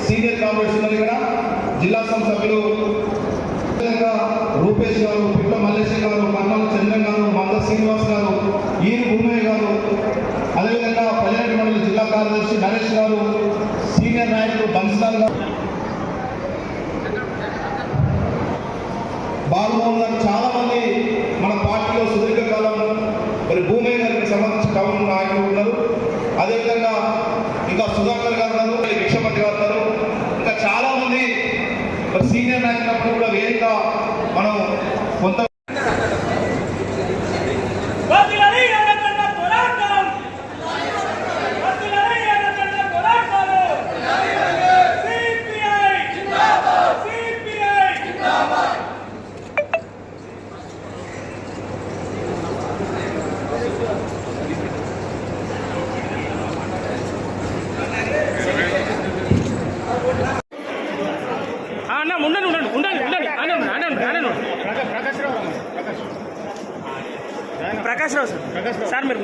Senior corporation ఇక్కడ జిల్లా సభ్యులు రూపేష్ గారు, పిట్ల మల్లేశ్వర గారు, కర్నూలు చంద్రన్ గారు, మంద శ్రీనివాస్ గారు, ఈరు భూమయ్య గారు, అదేవిధంగా పల్లెటి మండలి జిల్లా కార్యదర్శి నరేష్ గారు, సీనియర్ నాయకులు బన్సాల్ గారు, బాలమోహన్ గారు, చాలా మంది మన పార్టీలో సుదీర్ఘకాలం మరి భూమయ్య గారికి సంబంధించిన కవులు నాయకులు ఉన్నారు. అదేవిధంగా ఇంకా సుధాకర్ గారు ఉన్నారు, విక్షపతి గారు ఉన్నారు. ఇంకా చాలా మంది మరి సీనియర్ నాయకులప్పుడు కూడా వేదిక మనం కొంత ప్రకాష్ రావు సార్ మీరు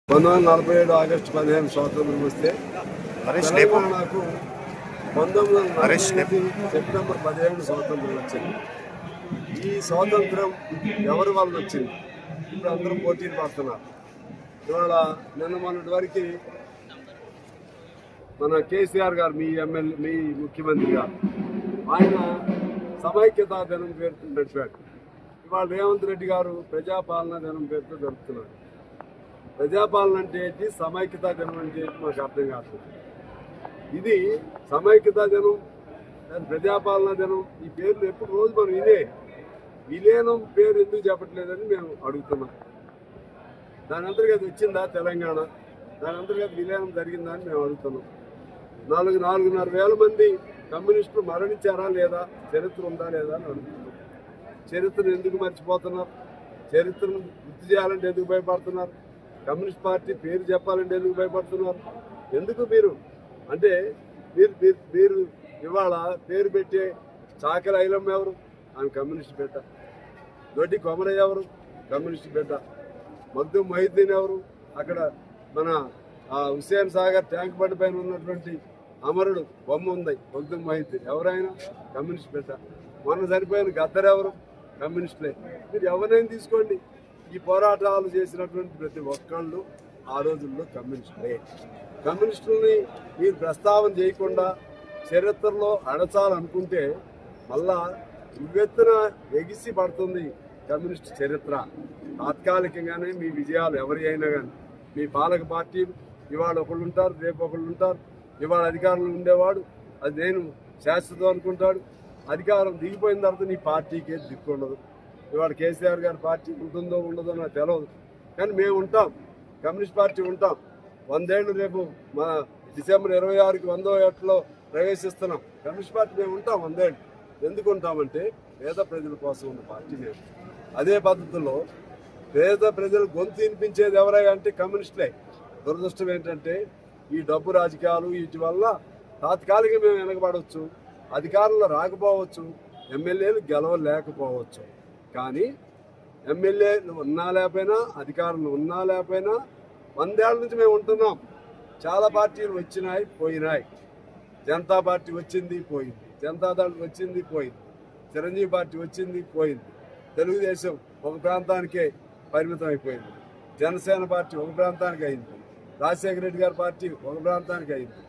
1947 ఆగస్టు 15 స్వాతంత్రం వస్తే తెలంగాణకు 1948 సెప్టెంబర్ 17 స్వాతంత్రం వచ్చింది. ఈ స్వాతంత్రం ఎవరి వల్ల వచ్చింది? ఇప్పుడు అందరూ పోటీలు పడుతున్నారు. ఇవాళ నిన్న మొన్నటి వరకు మన కేసీఆర్ గారు, మీ ఎమ్మెల్యే, మీ ముఖ్యమంత్రి గారు, ఆయన సమైక్యతా దినం పేరుతో నడిపాడు. ఇవాళ రేవంత్ రెడ్డి గారు ప్రజాపాలన దినం పేరుతో జరుపుతున్నారు. ప్రజాపాలన అంటే ఏంటి, సమైక్యతా దినం అంటే ఏంటి మాకు అర్థం కాదు. ఇది సమైక్యతా దినం, ప్రజాపాలన దినం, ఈ పేర్లు ఎప్పుడు రోజు మనం విలీనం పేరు ఎందుకు చెప్పట్లేదని మేము అడుగుతున్నాం. దాని అంతర్గత వచ్చిందా తెలంగాణ? దాని అంతర్గత విలీనం జరిగిందా అని మేము అడుగుతున్నాం. 4,500 మంది కమ్యూనిస్టులు మరణించారా లేదా, చరిత్ర ఉందా లేదా అని అడుగుతున్నాం. చరిత్రను ఎందుకు మర్చిపోతున్నారు? చరిత్రను గుర్తు చేయాలంటే ఎందుకు భయపడుతున్నారు? కమ్యూనిస్ట్ పార్టీ పేరు చెప్పాలంటే ఎందుకు భయపడుతున్నారు? ఎందుకు మీరు అంటే మీరు ఇవాళ పేరు పెట్టే చాకల ఐలమ్మ ఎవరు? ఆమె కమ్యూనిస్ట్ బిడ్డ. దొడ్డి కొమరయ్య ఎవరు? కమ్యూనిస్ట్ బిడ్డ. మగ్దు మొహిద్దీన్ ఎవరు? అక్కడ మన హుస్సేన్ సాగర్ ట్యాంక్ బండ్ పైన ఉన్నటువంటి అమరుడు బొమ్మ ఉంది, మగ్దు మొహిద్దీన్. ఎవరైనా కమ్యూనిస్ట్ బిడ్డ. మొన్న చనిపోయిన గద్దర్ ఎవరు? కమ్యూనిస్టులే. మీరు ఎవరైనా తీసుకోండి, ఈ పోరాటాలు చేసినటువంటి ప్రతి ఒక్కళ్ళు ఆ రోజుల్లో కమ్యూనిస్టులే. కమ్యూనిస్టులని మీరు ప్రస్తావన చేయకుండా చరిత్రలో అడచాలనుకుంటే మళ్ళా ఉవ్వెత్తున ఎగిసి పడుతుంది కమ్యూనిస్ట్ చరిత్ర. తాత్కాలికంగానే మీ విజయాలు ఎవరి అయినా కానీ, మీ పాలక పార్టీ ఇవాళ ఒకళ్ళు ఉంటారు, రేపు ఒకళ్ళు ఉంటారు. ఇవాళ అధికారంలో ఉండేవాడు అది నేను శాశ్వతం అనుకుంటాడు. అధికారం దిగిపోయిన తర్వాత నీ పార్టీకి దిక్కు ఉండదు. ఇవాళ కేసీఆర్ గారి పార్టీ ఉంటుందో ఉండదో నాకు తెలియదు, కానీ మేము ఉంటాం, కమ్యూనిస్ట్ పార్టీ ఉంటాం. 100 ఏళ్ళు రేపు మన డిసెంబర్ 26కి 100వ ఏటలో ప్రవేశిస్తున్నాం. కమ్యూనిస్ట్ పార్టీ మేము ఉంటాం 100 ఏళ్ళు. ఎందుకు ఉంటామంటే పేద ప్రజల కోసం ఉన్న పార్టీ మేము. అదే పద్ధతిలో పేద ప్రజలు గొంతు వినిపించేది ఎవరై అంటే కమ్యూనిస్టులే. దురదృష్టం ఏంటంటే ఈ డబ్బు రాజకీయాలు వీటి వల్ల తాత్కాలికంగా మేము వెనకబడవచ్చు, అధికారంలో రాకపోవచ్చు, ఎమ్మెల్యేలు గెలవలేకపోవచ్చు. కానీ ఎమ్మెల్యేలు ఉన్నా లేకపోయినా, అధికారంలో ఉన్నా లేకపోయినా 100 ఏళ్ళ నుంచి మేము ఉంటున్నాం. చాలా పార్టీలు వచ్చినాయి, పోయినాయి. జనతా పార్టీ వచ్చింది, పోయింది. జనతాదళ్ వచ్చింది, పోయింది. చిరంజీవి పార్టీ వచ్చింది, పోయింది. తెలుగుదేశం ఒక ప్రాంతానికే పరిమితం అయిపోయింది. జనసేన పార్టీ ఒక ప్రాంతానికి అయింది. రాజశేఖర రెడ్డి గారి పార్టీ ఒక ప్రాంతానికి అయింది.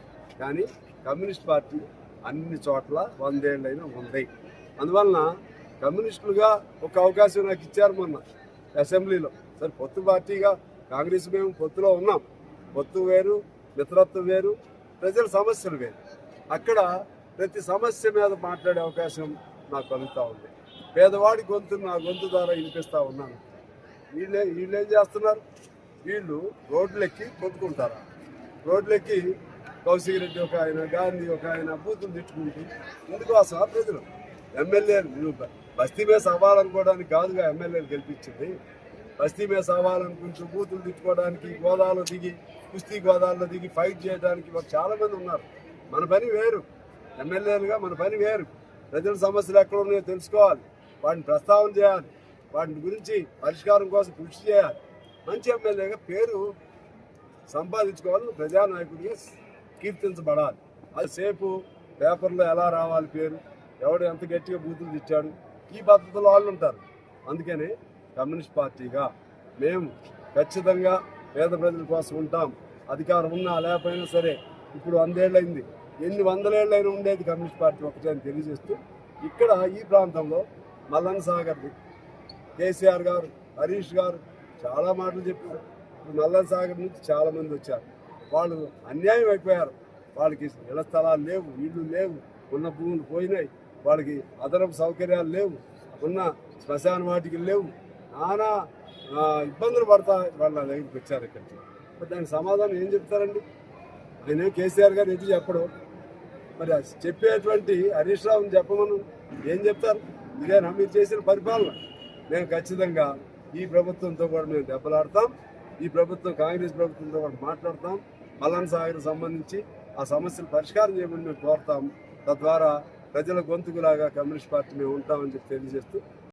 కానీ కమ్యూనిస్ట్ పార్టీ అన్ని చోట్ల 100 ఏళ్ళైనా ఉంది. అందువలన కమ్యూనిస్టులుగా ఒక అవకాశం నాకు ఇచ్చారు మొన్న అసెంబ్లీలో. సరే, పొత్తు పార్టీగా కాంగ్రెస్ మేము పొత్తులో ఉన్నాం. పొత్తు వేరు, మిత్రత్వం వేరు, ప్రజల సమస్యలు వేరు. అక్కడ ప్రతి సమస్య మీద మాట్లాడే అవకాశం నాకు కలుగుతూ ఉంది. పేదవాడి గొంతును నా గొంతు ద్వారా వినిపిస్తూ ఉన్నాను. వీళ్ళు ఏం చేస్తున్నారు? వీళ్ళు రోడ్లెక్కి కొట్టుకుంటారా? రోడ్లెక్కి కౌశిక్ రెడ్డి ఒక ఆయన, గాంధీ ఒక ఆయన బూతులు తిట్టుకుంటూ ఎందుకోసం ప్రజలు ఎమ్మెల్యేలు బస్తీ మీద సవాలనుకోవడానికి కాదుగా ఎమ్మెల్యేలు గెలిపించింది. బస్తీ మీద సవాలనుకుంటూ బూతులు తిట్టుకోవడానికి, గోదావరిలో దిగి కుస్తీ గోదావరిలో దిగి ఫైట్ చేయడానికి చాలామంది ఉన్నారు. మన పని వేరు, ఎమ్మెల్యేలుగా మన పని వేరు. ప్రజల సమస్యలు ఎక్కడ ఉన్నాయో తెలుసుకోవాలి, వాటిని ప్రస్తావన చేయాలి, వాటి గురించి పరిష్కారం కోసం కృషి చేయాలి. మంచి ఎమ్మెల్యేగా పేరు సంపాదించుకోవాలి, ప్రజానాయకుడిగా కీర్తించబడాలి. అది సేపు పేపర్లో ఎలా రావాలి పేరు, ఎవడు ఎంత గట్టిగా బూతులు తెచ్చాడు, ఈ పద్ధతిలో వాళ్ళు ఉంటారు. అందుకనే కమ్యూనిస్ట్ పార్టీగా మేము ఖచ్చితంగా పేద ప్రజల కోసం ఉంటాం. అధికారం ఉన్నా లేకపోయినా సరే, ఇప్పుడు 100 ఏళ్ళైంది, ఎన్ని 100 ఏళ్ళైనా ఉండేది కమ్యూనిస్ట్ పార్టీ ఒకటే అని తెలియజేస్తూ, ఇక్కడ ఈ ప్రాంతంలో మల్లన్న సాగర్ కేసీఆర్ గారు, హరీష్ గారు చాలా మాటలు చెప్పారు. ఇప్పుడు మల్లన్న సాగర్ నుంచి చాలామంది వచ్చారు, వాళ్ళు అన్యాయం అయిపోయారు. వాళ్ళకి ఇళ్ల స్థలాలు లేవు, ఇళ్ళు లేవు, ఉన్న భూములు పోయినాయి, వాళ్ళకి అదనపు సౌకర్యాలు లేవు, ఉన్న శ్మశాన వాటికి లేవు, నానా ఇబ్బందులు పడతా వాళ్ళ దగ్గరికి వచ్చారు. ఇక్కడికి మరి దానికి సమాధానం ఏం చెప్తారండి? ఆయన కేసీఆర్ గారు ఎదురు చెప్పడం, మరి చెప్పేటువంటి హరీష్ రావుని చెప్పమను ఏం చెప్తారు? ఇదేనా మీరు చేసిన పరిపాలన? మేము ఖచ్చితంగా ఈ ప్రభుత్వంతో కూడా మేము దెబ్బలాడతాం, ఈ ప్రభుత్వం కాంగ్రెస్ ప్రభుత్వంతో కూడా మాట్లాడతాం. మల్లన్న సాగర్ సంబంధించి ఆ సమస్యలు పరిష్కారం చేయమని మేము కోరుతాం. తద్వారా ప్రజల గొంతుకులాగా కమ్యూనిస్ట్ పార్టీ మేము ఉంటామని చెప్పి తెలియజేస్తూ